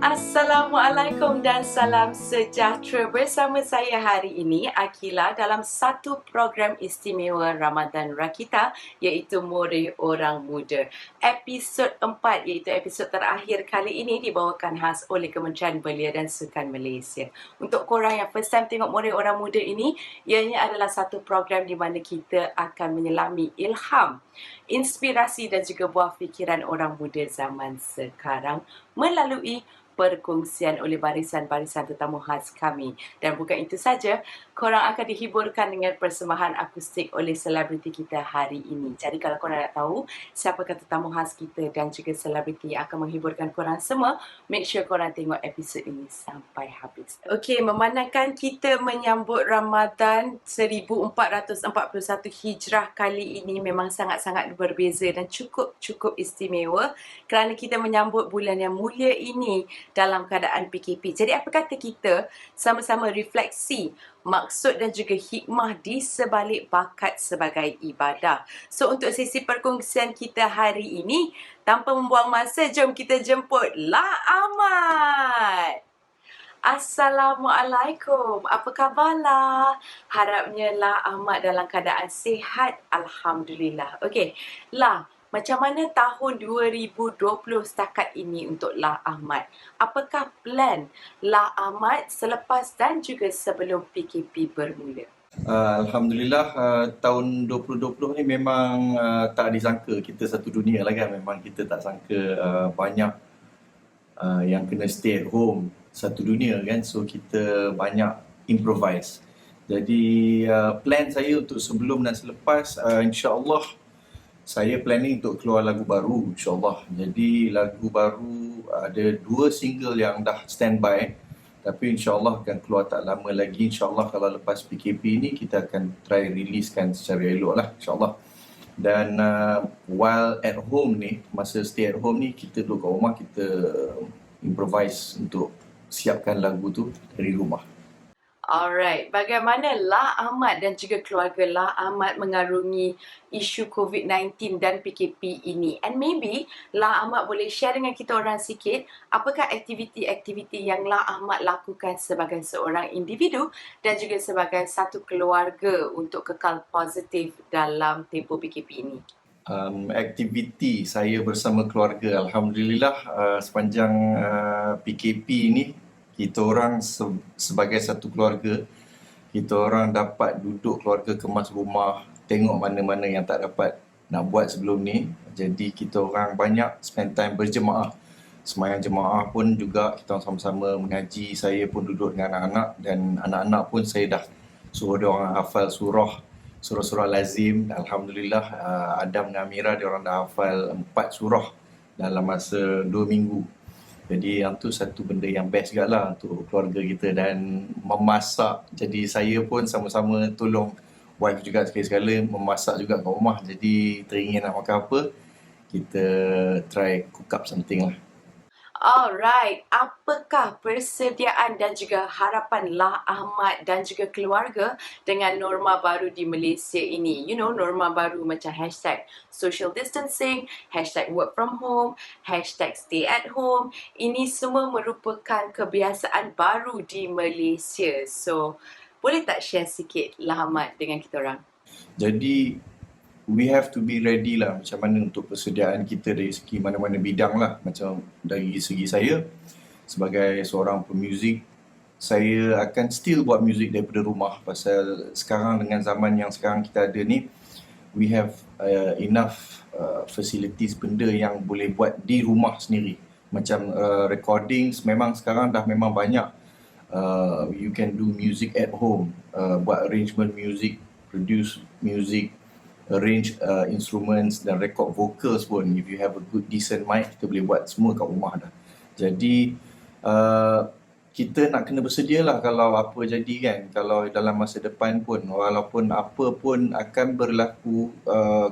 Assalamualaikum dan salam sejahtera. Bersama saya hari ini, Akila, dalam satu program istimewa Ramadan Rakita, iaitu More Orang Muda. Episod 4, iaitu episod terakhir kali ini, dibawakan khas oleh Kementerian Belia dan Sukan Malaysia. Untuk korang yang first time tengok More Orang Muda ini, ianya adalah satu program di mana kita akan menyelami ilham, inspirasi dan juga buah fikiran orang muda zaman sekarang melalui perkongsian oleh barisan-barisan tetamu khas kami. Dan bukan itu saja, korang akan dihiburkan dengan persembahan akustik oleh selebriti kita hari ini. Jadi kalau korang nak tahu siapakah tetamu khas kita dan juga selebriti yang akan menghiburkan korang semua, make sure korang tengok episod ini sampai habis. Okey, memandangkan kita menyambut Ramadan 1441 Hijrah kali ini memang sangat-sangat berbeza dan cukup istimewa kerana kita menyambut bulan yang mulia ini dalam keadaan PKP. Jadi apa kata kita sama-sama refleksi maksud dan juga hikmah di sebalik bakat sebagai ibadah. So untuk sesi perkongsian kita hari ini, tanpa membuang masa, jom kita jemput La Ahmad. Assalamualaikum. Apa khabar La? Harapnya La Ahmad dalam keadaan sihat. Alhamdulillah. Okey, La, macam mana tahun 2020 setakat ini untuk La Ahmad? Apakah plan La Ahmad selepas dan juga sebelum PKP bermula? Alhamdulillah, tahun 2020 ni memang tak disangka kita satu dunia lah kan. Memang kita tak sangka banyak yang kena stay at home satu dunia kan. So kita banyak improvise. Jadi plan saya untuk sebelum dan selepas, insyaAllah saya planning untuk keluar lagu baru, insyaAllah. Jadi lagu baru ada 2 single yang dah standby. Tapi insyaAllah akan keluar tak lama lagi. InsyaAllah kalau lepas PKP ni kita akan try releasekan secara elok lah, insyaAllah. Dan while at home ni, masa stay at home ni, kita duduk kat rumah, kita improvise untuk siapkan lagu tu dari rumah. Alright, bagaimana La Ahmad dan juga keluarga La Ahmad mengarungi isu COVID-19 dan PKP ini? And maybe La Ahmad boleh share dengan kita orang sikit apakah aktiviti-aktiviti yang La Ahmad lakukan sebagai seorang individu dan juga sebagai satu keluarga untuk kekal positif dalam tempoh PKP ini? Aktiviti saya bersama keluarga, Alhamdulillah sepanjang PKP ni, kita orang sebagai satu keluarga, kita orang dapat duduk keluarga kemas rumah, tengok mana-mana yang tak dapat nak buat sebelum ni. Jadi kita orang banyak spend time berjemaah. Sembahyang jemaah pun juga kita sama-sama mengaji. Saya pun duduk dengan anak-anak dan anak-anak pun saya dah suruh dia orang hafal surah-surah lazim. Alhamdulillah, Adam dan Amira dia orang dah hafal 4 surah dalam masa 2 minggu. Jadi yang tu satu benda yang best juga lah untuk keluarga kita. Dan memasak, jadi saya pun sama-sama tolong wife juga sekali-sekala memasak juga kat rumah. Jadi teringin nak makan apa, kita try cook up something lah. Alright, apakah persediaan dan juga harapan La Ahmad dan juga keluarga dengan norma baru di Malaysia ini? You know, norma baru macam hashtag social distancing, hashtag work from home, hashtag stay at home. Ini semua merupakan kebiasaan baru di Malaysia. So, boleh tak share sikit La Ahmad dengan kita orang? Jadi we have to be ready lah macam mana untuk persediaan kita dari segi mana-mana bidang lah. Macam dari segi saya sebagai seorang pemuzik, saya akan still buat muzik daripada rumah pasal sekarang dengan zaman yang sekarang kita ada ni, we have enough facilities, benda yang boleh buat di rumah sendiri. Macam recordings memang sekarang dah memang banyak. You can do music at home, buat arrangement music, produce music, arrange instruments dan record vocals pun. If you have a good decent mic, kita boleh buat semua kat rumah dah. Jadi kita nak kena bersedia lah kalau apa jadi kan. Kalau dalam masa depan pun, walaupun apa pun akan berlaku,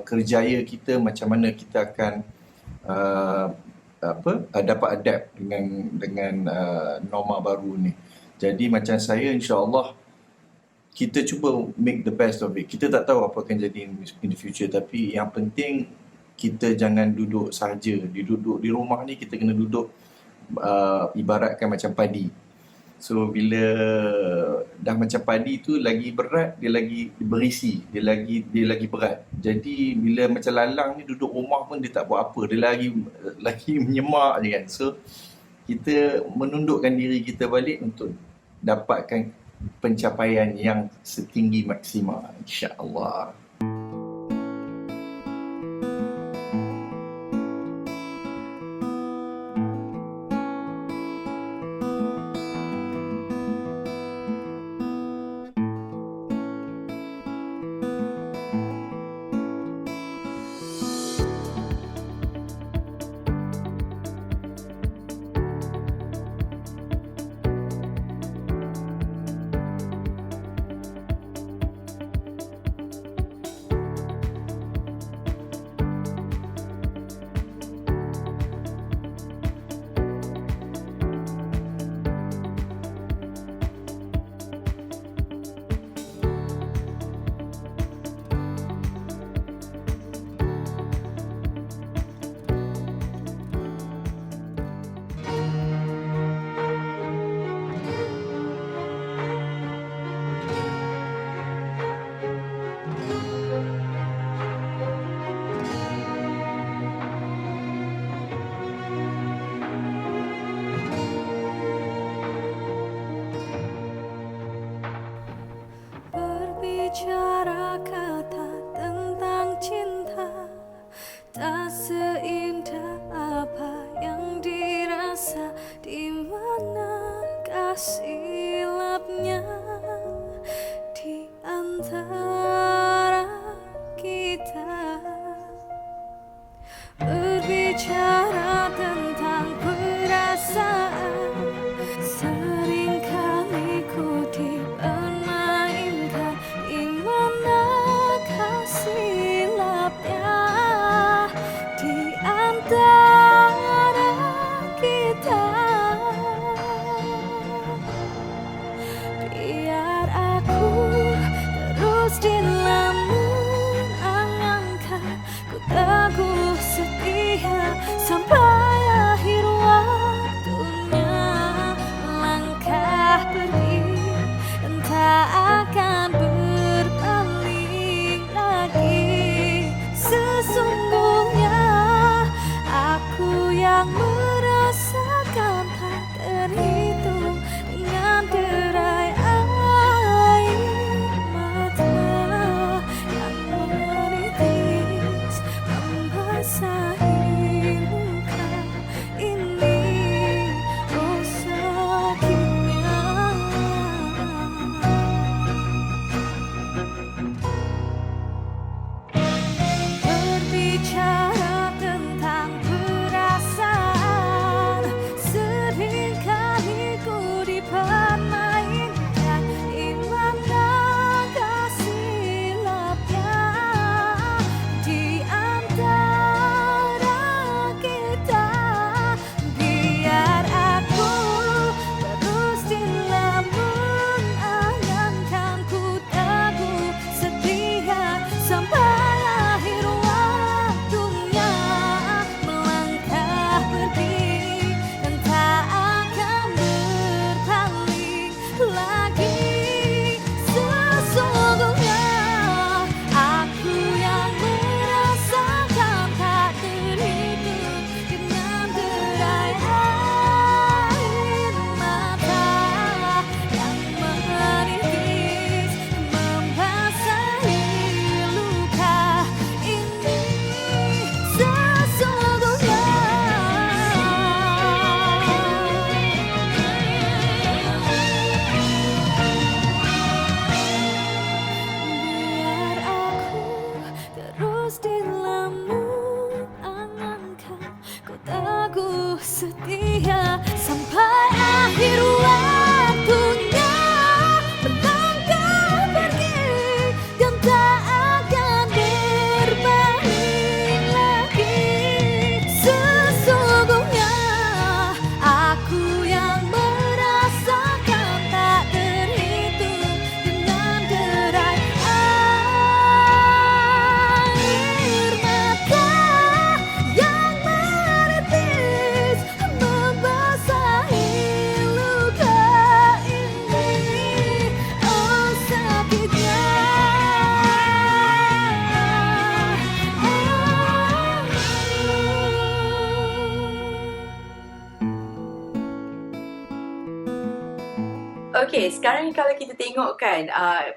kerjaya kita macam mana kita akan dapat adapt dengan norma baru ni. Jadi macam saya, insyaAllah kita cuba make the best of it. Kita tak tahu apa akan jadi in the future, tapi yang penting kita jangan duduk saja. Duduk di rumah ni, kita kena duduk ibaratkan macam padi. So bila dah macam padi tu lagi berat, dia lagi berisi, dia lagi berat. Jadi bila macam lalang ni duduk rumah pun dia tak buat apa, dia lagi menyemak je kan. So kita menundukkan diri kita balik untuk dapatkan pencapaian yang setinggi maksimal, insya-Allah. Okey, sekarang kalau kita tengok kan,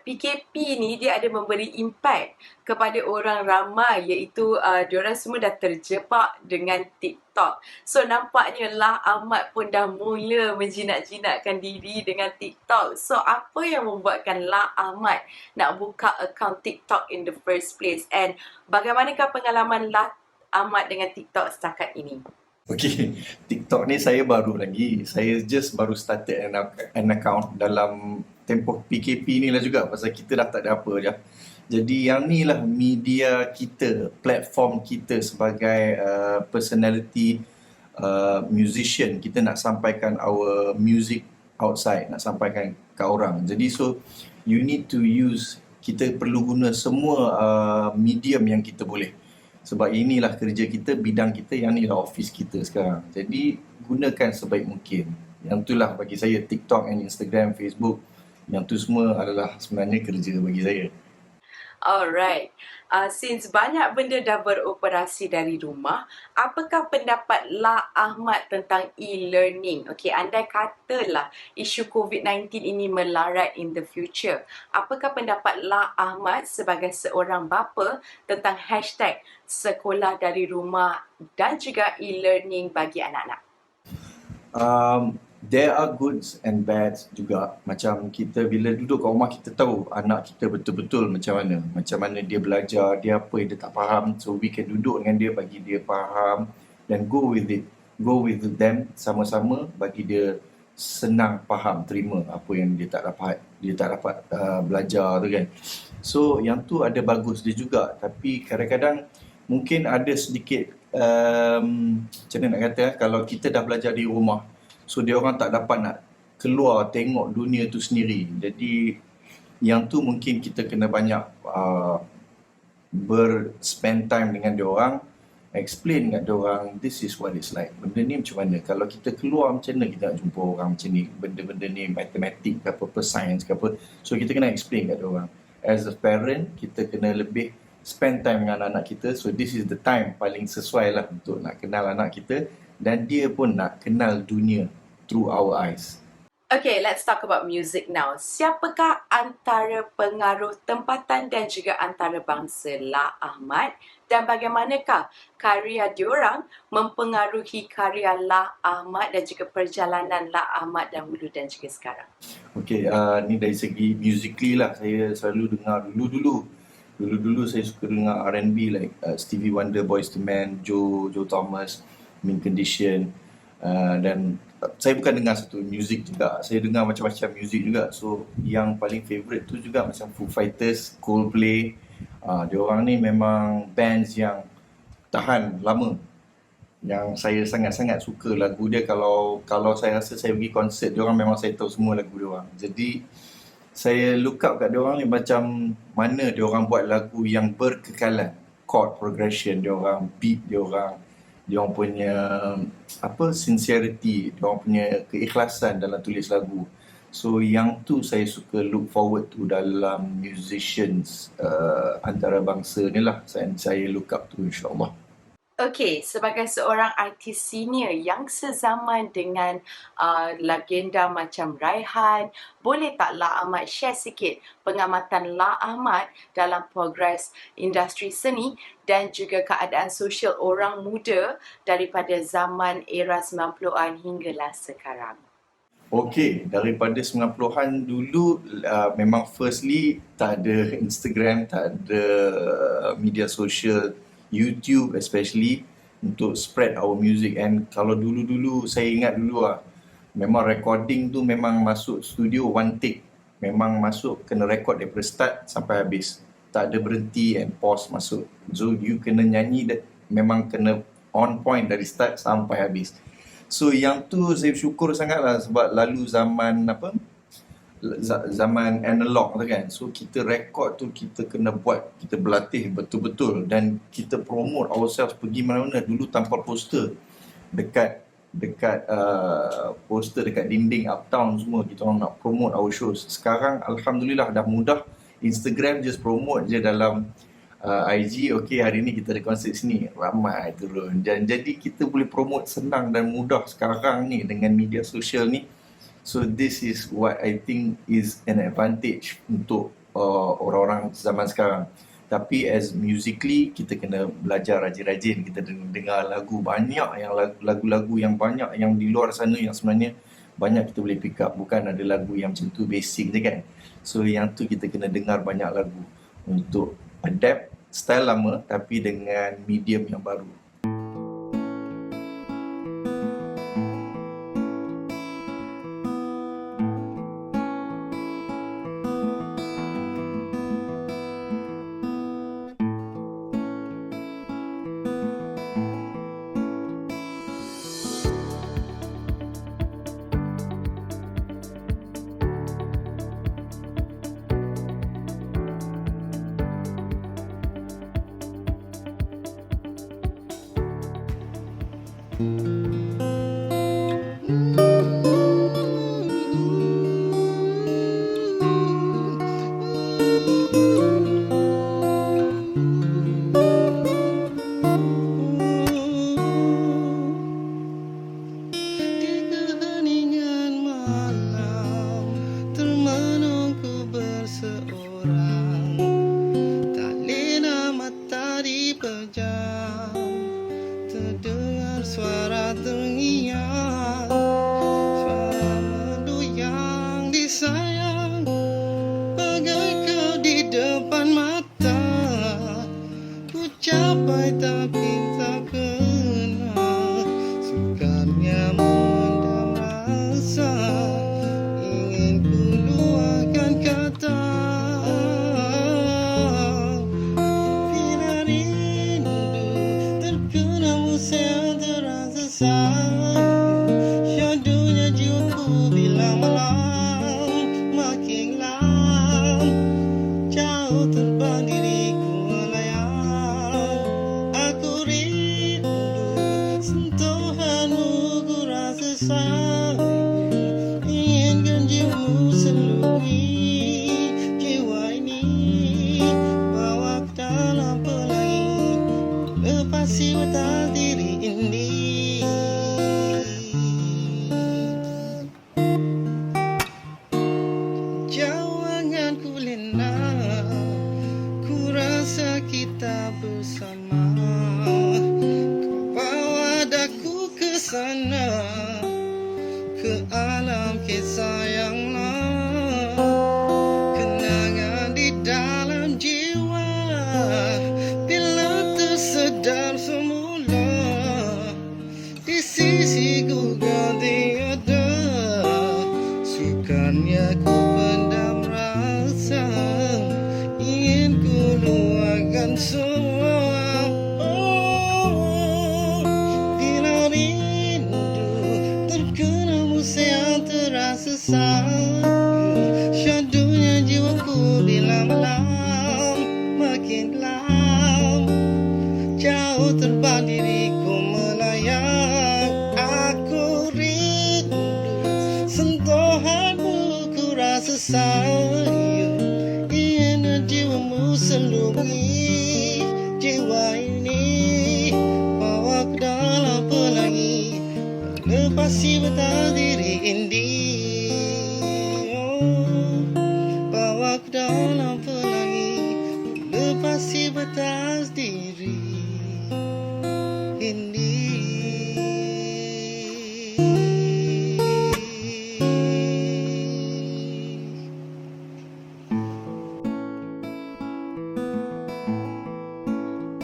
PKP ni dia ada memberi impak kepada orang ramai, iaitu diorang semua dah terjebak dengan TikTok. So nampaknya Lah Ahmad pun dah mula menjinak-jinakkan diri dengan TikTok. So apa yang membuatkan Lah Ahmad nak buka akaun TikTok in the first place, and bagaimanakah pengalaman Lah Ahmad dengan TikTok setakat ini? Okay, TikTok ni saya baru lagi. Saya just baru started an account dalam tempoh PKP ni lah juga, pasal kita dah tak ada apa dah. Jadi yang ni lah media kita, platform kita sebagai personality, musician. Kita nak sampaikan our music outside, nak sampaikan ke orang. Jadi so you need to use, kita perlu guna semua medium yang kita boleh. Sebab inilah kerja kita, bidang kita, yang inilah office kita sekarang. Jadi gunakan sebaik mungkin. Yang itulah bagi saya TikTok and Instagram, Facebook, yang tu semua adalah sebenarnya kerja bagi saya. Alright. Since banyak benda dah beroperasi dari rumah, apakah pendapat Lah Ahmad tentang e-learning? Okey, andai katalah isu COVID-19 ini melarat in the future, apakah pendapat Lah Ahmad sebagai seorang bapa tentang hashtag sekolah dari rumah dan juga e-learning bagi anak-anak? There are goods and bads juga. Macam kita bila duduk kat rumah, kita tahu anak kita betul-betul macam mana dia belajar, dia apa yang dia tak faham. So we can duduk dengan dia, bagi dia faham, dan go with it. Go with them sama-sama, bagi dia senang faham, terima apa yang dia tak dapat belajar tu kan. So yang tu ada bagus dia juga, tapi kadang-kadang mungkin ada sedikit macam mana nak kata, kalau kita dah belajar di rumah, so dia orang tak dapat nak keluar tengok dunia tu sendiri. Jadi yang tu mungkin kita kena banyak spend time dengan dia orang, explain kat dia orang, this is what it's like. Benda ni macam mana? Kalau kita keluar, macam mana kita nak jumpa orang macam ni? Benda-benda ni matematik ke apa, science ke apa. So kita kena explain kat dia orang. As a parent, kita kena lebih spend time dengan anak kita. So this is the time paling sesuai lah untuk nak kenal anak kita, dan dia pun nak kenal dunia through our eyes. Okay, let's talk about music now. Siapakah antara pengaruh tempatan dan juga antarabangsa Lah Ahmad, dan bagaimanakah karya diorang mempengaruhi karya Lah Ahmad dan juga perjalanan Lah Ahmad dahulu dan juga sekarang? Okay, ni dari segi musically lah, saya selalu dengar dulu saya suka dengar R&B like Stevie Wonder, Boyz II Men, Joe Thomas, Mint Condition, dan saya bukan dengar satu music juga, saya dengar macam-macam music juga. So yang paling favourite tu juga macam Foo Fighters, Coldplay. Diorang ni memang bands yang tahan lama, yang saya sangat-sangat suka lagu dia. Kalau saya rasa saya pergi konsert diorang, memang saya tahu semua lagu diorang. Jadi saya look up kat diorang ni, macam mana diorang buat lagu yang berkekalan, chord progression diorang, beat diorang punya sincerity, diorang punya keikhlasan dalam tulis lagu. So yang tu saya suka look forward to dalam musicians antarabangsa ni lah, saya look up to, insyaAllah. Okay, sebagai seorang artis senior yang sezaman dengan legenda macam Raihan, boleh tak Lah Ahmad share sikit pengamatan Lah Ahmad dalam progres industri seni dan juga keadaan sosial orang muda daripada zaman era 90-an hinggalah sekarang? Okay, daripada 90-an dulu, memang firstly tak ada Instagram, tak ada media sosial, YouTube especially, untuk spread our music. And kalau dulu-dulu, saya ingat dulu lah, memang recording tu memang masuk studio one take. Memang masuk, kena record daripada start sampai habis. Tak ada berhenti and pause masuk. So you kena nyanyi, memang kena on point dari start sampai habis. So yang tu saya syukur sangat lah, sebab lalu zaman zaman analog tu kan. So kita record tu, kita kena buat, kita berlatih betul-betul, dan kita promote ourselves pergi mana-mana. Dulu tanpa poster dekat poster dekat dinding uptown semua, kita orang nak promote our shows. Sekarang alhamdulillah dah mudah, Instagram just promote je dalam IG, okay hari ni kita ada konsert sini, ramai turun, dan jadi kita boleh promote senang dan mudah sekarang ni dengan media sosial ni. So this is what I think is an advantage untuk orang-orang zaman sekarang. Tapi as musically, kita kena belajar rajin-rajin. Kita dengar lagu banyak, yang lagu-lagu yang banyak yang di luar sana yang sebenarnya banyak kita boleh pick up. Bukan ada lagu yang macam tu basic je kan. So yang tu kita kena dengar banyak lagu untuk adapt style lama tapi dengan medium yang baru.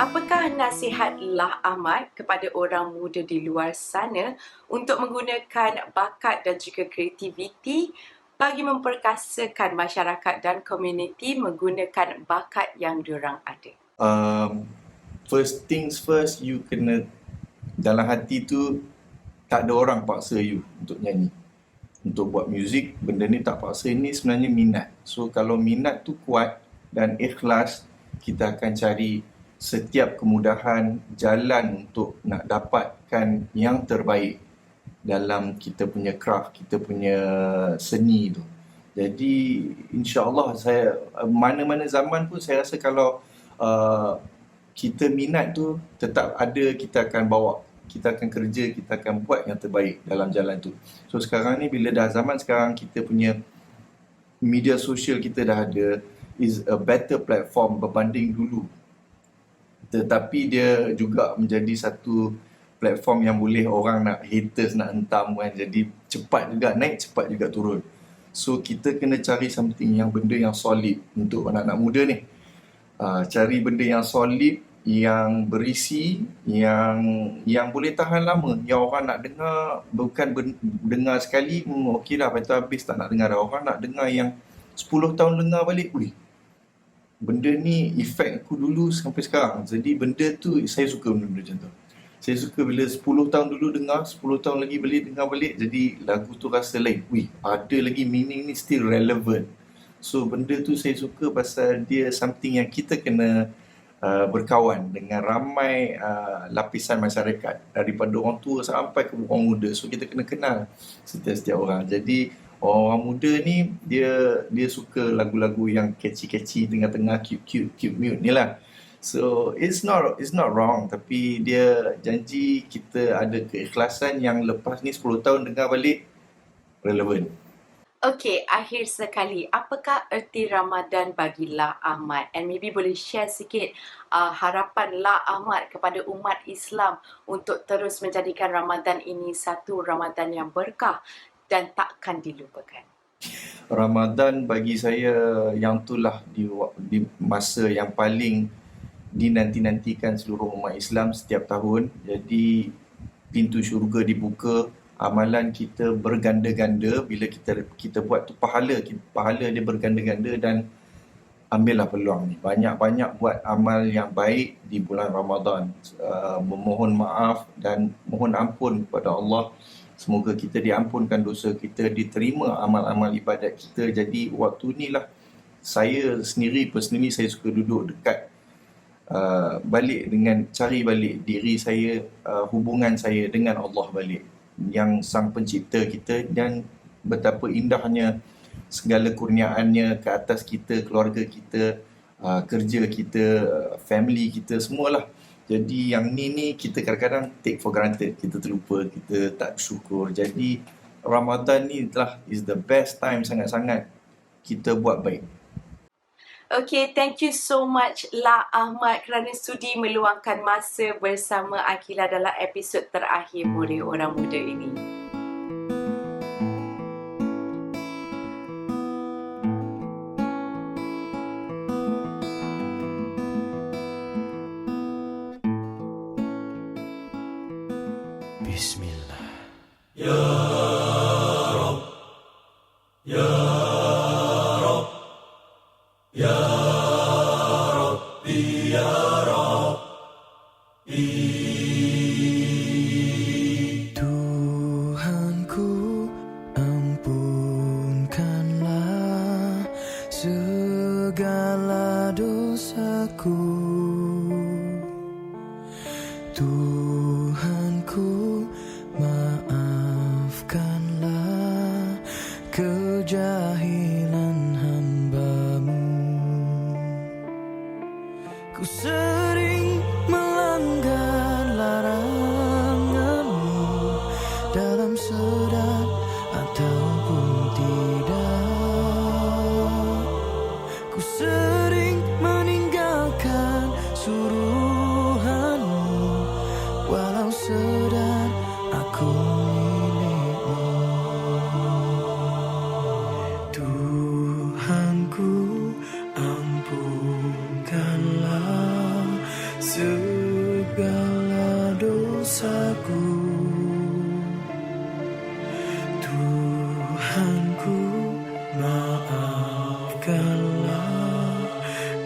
Apakah nasihat Lah Ahmad kepada orang muda di luar sana untuk menggunakan bakat dan juga kreativiti bagi memperkasakan masyarakat dan komuniti menggunakan bakat yang diorang ada? First things first, you kena dalam hati tu tak ada orang paksa you untuk nyanyi, untuk buat muzik. Benda ni tak paksa, ini sebenarnya minat. So kalau minat tu kuat dan ikhlas, kita akan cari setiap kemudahan jalan untuk nak dapatkan yang terbaik dalam kita punya craft, kita punya seni tu. Jadi insya-Allah saya mana-mana zaman pun saya rasa kalau kita minat tu tetap ada, kita akan bawa kita akan kerja, kita akan buat yang terbaik dalam jalan tu. So sekarang ni bila dah zaman sekarang, kita punya media sosial kita dah ada, is a better platform berbanding dulu. Tetapi dia juga menjadi satu platform yang boleh orang nak haters, nak hentam kan. Jadi cepat juga naik, cepat juga turun. So kita kena cari something yang benda yang solid untuk anak-anak muda ni. Cari benda yang solid, yang berisi, yang boleh tahan lama, yang orang nak dengar, bukan dengar sekali, okey dah, lepas tu habis tak nak dengar dah. Orang nak dengar yang 10 tahun dengar balik, benda ni efek aku dulu sampai sekarang. Jadi benda tu, saya suka benda macam tu. Saya suka bila 10 tahun dulu dengar, 10 tahun lagi boleh dengar balik, jadi lagu tu rasa lain. Ada lagi meaning ni, still relevant. So benda tu saya suka pasal dia something yang kita kena berkawan dengan ramai lapisan masyarakat, daripada orang tua sampai ke orang muda. So kita kena kenal setiap orang. Jadi orang muda ni dia suka lagu-lagu yang catchy-catchy, tengah-tengah cute mute ni lah. So it's not wrong, tapi dia janji kita ada keikhlasan yang lepas ni 10 tahun dengar balik relevan. Okey, akhir sekali, apakah erti Ramadan bagi La Ahmad? And maybe boleh share sikit harapan La Ahmad kepada umat Islam untuk terus menjadikan Ramadan ini satu Ramadan yang berkah dan takkan dilupakan. Ramadan bagi saya yang itulah di masa yang paling dinanti-nantikan seluruh umat Islam setiap tahun. Jadi pintu syurga dibuka, amalan kita berganda-ganda. Bila kita buat tu, pahala dia berganda-ganda, dan ambillah peluang ni. Banyak-banyak buat amal yang baik di bulan Ramadan. Memohon maaf dan mohon ampun kepada Allah. Semoga kita diampunkan dosa kita, diterima amal-amal ibadat kita. Jadi waktu ni lah saya sendiri, personally, saya suka duduk dekat cari balik diri saya, hubungan saya dengan Allah balik, yang Sang Pencipta kita, dan betapa indahnya segala kurniaannya ke atas kita, keluarga kita, kerja kita, family kita, semualah. Jadi yang ni kita kadang-kadang take for granted, kita terlupa, kita tak bersyukur. Jadi Ramadan ni is the best time sangat-sangat kita buat baik. Okay, thank you so much La Ahmad kerana sudi meluangkan masa bersama Aqeelah dalam episod terakhir Murid Orang Muda ini. Bismillah. Ya Rabb, Ya Rabb, Ya Rabbi, Ya Rabbi. Tuhanku, ampunkanlah segala dosaku. Tuhanku, maafkanlah kejahilan hamba-Mu. Ku sering melanggar larangan-Mu dalam sedar ataupun tidak. Ku sering meninggalkan suruhan-Mu walau sedar aku milik-Mu. Tuhanku, ampunkanlah segala dosaku. Tuhanku, maafkanlah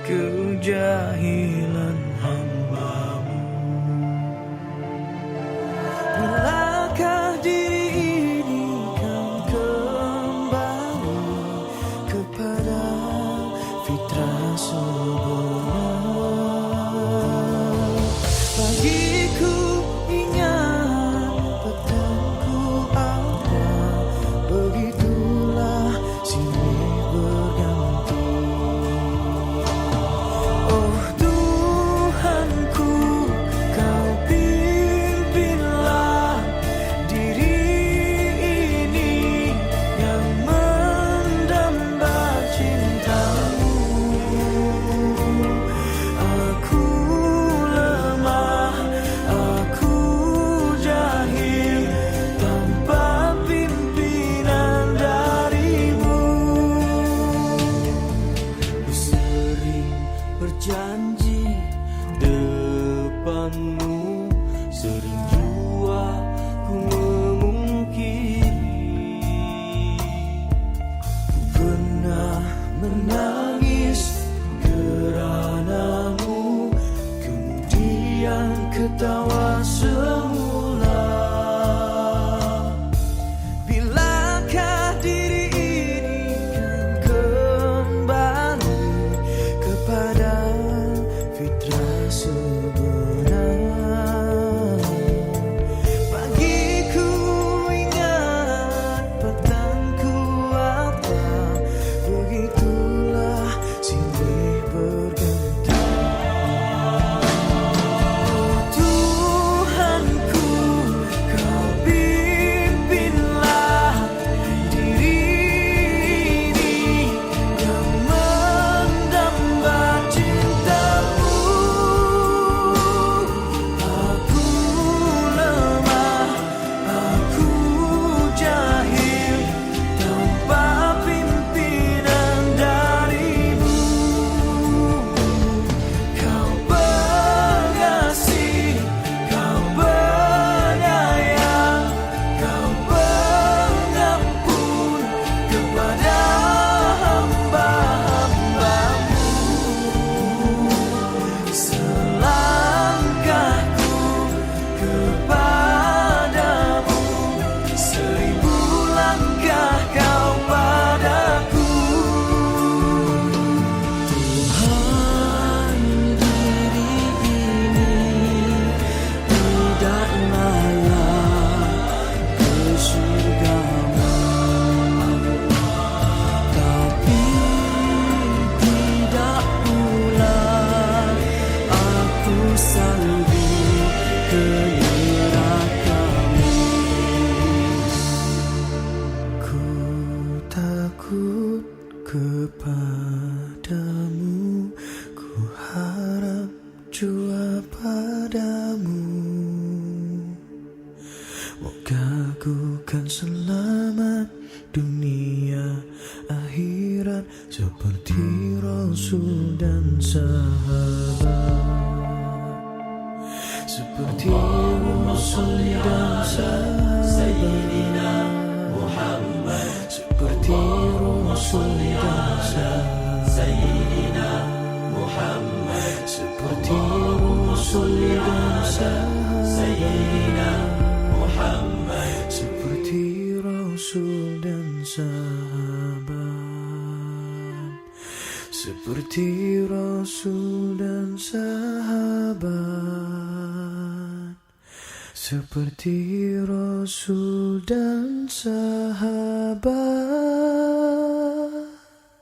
kejahilan hamba-Mu. Bilakah diri ini kan kembali kepada fitrah sebenar? Bagiku ingat petangku ada, begitulah silih berganti. menangis keranamu, kemudian ketawa semula. Bilakah diri ini kan kembali kepada fitrah sebenar? Pagiku ingat, petangku apa, begitulah silih berganti. Oh Tuhanku, Kau pimpinlah diri ini yang mendamba cintamu. Aku lemah, aku jahil, tanpa pimpinan darimu. Kau pengasih, Kau penyayang, Kau pengampun kepada hamba-hamba-Mu. Selangkahku kepadamu, 1000 langkah Kau padaku. Tuhan, diri ini tidak layak ke surgamu, tapi tidak pula aku sanggup ke nerakamu. Ku takut kepadamu, ku harap jua padamu. Moga ku kan selamat dunia akhirat seperti Rasul dan sahabat. Seperti Rasul dan sahabat. Seperti Rasul dan sahabat. Seperti Rasul dan sahabat. Seperti Rasul dan sahabat. Seperti Rasul dan sahabat. Seperti Rasul dan sahabat.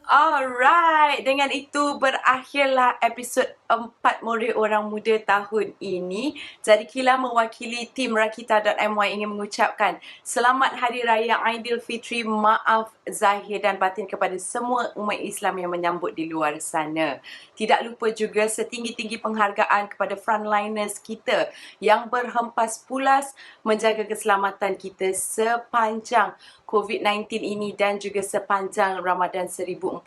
Alright, dengan itu berakhirlah episod 4 Murid Orang Muda tahun ini. Jadi Kila mewakili tim Rakita.my ingin mengucapkan Selamat Hari Raya Aidilfitri, maaf zahir dan batin kepada semua umat Islam yang menyambut di luar sana. Tidak lupa juga setinggi-tinggi penghargaan kepada frontliners kita yang berhempas pulas menjaga keselamatan kita sepanjang COVID-19 ini dan juga sepanjang Ramadan 1441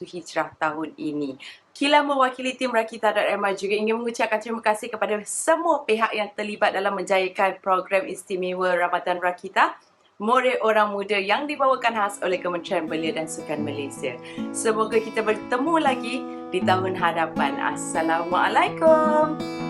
Hijrah tahun ini. Kila mewakili tim Rakita.my juga ingin mengucapkan terima kasih kepada semua pihak yang terlibat dalam menjayakan program istimewa Ramadan Rakita, Murid Orang Muda yang dibawakan khas oleh Kementerian Belia dan Sukan Malaysia. Semoga kita bertemu lagi di tahun hadapan. Assalamualaikum.